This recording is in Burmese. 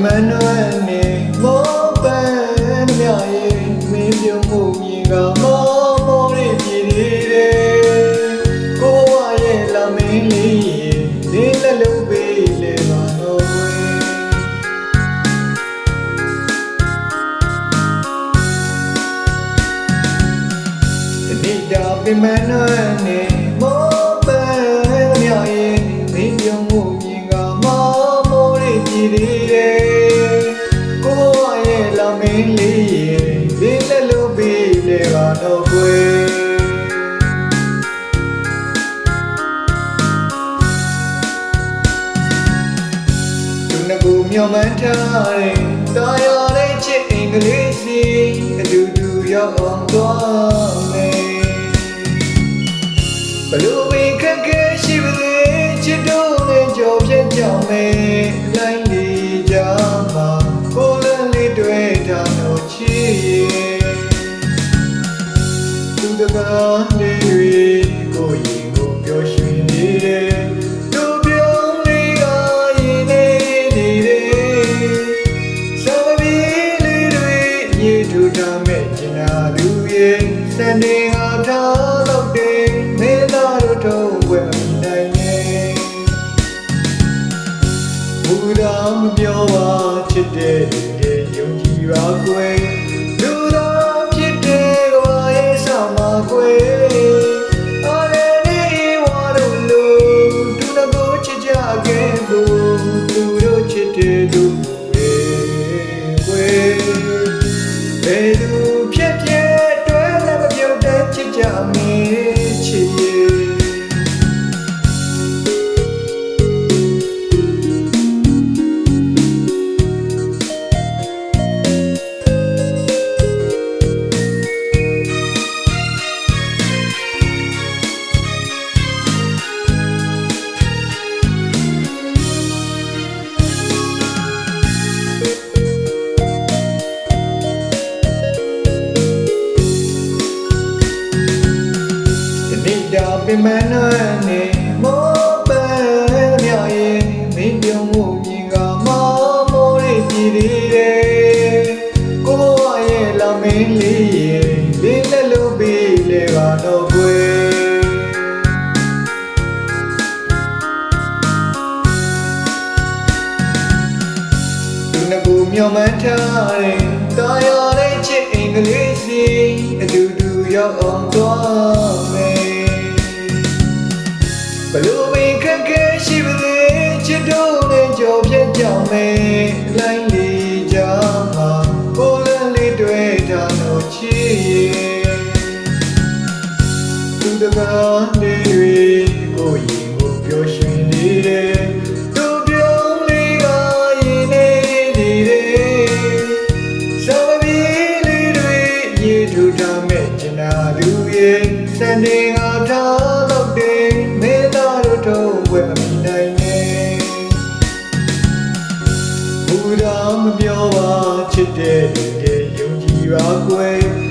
မနှွမ်းနေမောပန်းမြရဲ့မင်းပြုံးမှုမြင်ကမောမောလေးပြည်တယ်ကိုဝရဲ့လာမင်းလေးလေးလက်လုံးပေးလေပါတော့ဝဲဒီနေ့တာပင်မနှွမ်းနေမောပန်းမြရဲ့မင်းပြုံးမှုမြင်ကမောမောလေးပြည်တယ်ကိုဝရဲ့လာမင်းလေးလေးလက်လုံးပေးလေပါတော့ဝဲမျောမှန်းထားတဲ့တာယာလေးချစ်အင်္ဂလိပ်စီအတူတူရောက်အောင်သွားမယ်ဘလို့ဝေခက်ခဲရှိပါသေးချစ်တို့နဲ့ကြော်ပြတ်ကြမယ်လိုင်းလေးကြမှာကိုယ်လည်းလေးတွေ့တာတော့ချစ်ရဲ့သူတကားလေးတွေကိုရင်ကိုပျော်ရွှင်နေတယ်စနေဟာထားတော့တယ်မင်းသားတို့တော့ဝယ်မနိုင်နဲ့ဘူရာမပြောပါချစ်တဲ့ယုံကြည်ပါကွယ်လူသားဖြစ်တဲ့ကွာရဲ့ဆောင်ပါကွယ်အားလည်းနေဝါတို့လို့သူတို့ကိုချစ်ကြခဲ့လို့သူတို့ချစ်တဲ့သူကွယ်ဘယ်သူဖြစ်ချစ်ကြမေးချစ်ရဲ့ပင်မနှွမ်းနေမောပန်းမြရဲ့မင်းပြုံးမှုမြင်ကမောမိုးလေးပြည်တယ်ကိုဝရဲ့လာမင်းလေးရဲ့လေးလက်လုံးပေးလေပါတော့ကွယ်သူနှစ်ခုမျောမှန်းထားတဲ့တာယာလေးချစ်အင်္ဂလိပ်စီအတူတူရောက်အောင်သွားမယ်ဘလို့ဝေခက်ခဲရှိပါသေးချစ်တို့နဲ့ကြော်ပြတ်ကြမယ်လိုင်းလေးကြမှာကိုယ်လည်းလေးတွေ့တာတော့ချစ်ရဲ့သူတကားတွေကိုရင်ကိုပျော်ရွှင်နေတယ်သူပြုံးလေးကရင်နေတယ်စာမပြေးလေးတွေရေထူထားမဲ့ကျနာလူရဲ့စနေဟာထားတော့တယ်တော့ဝယ်မနိုင်နဲ့ဘူရာမပြောပါချစ်တဲ့ယုံကြည်ပါကွယ်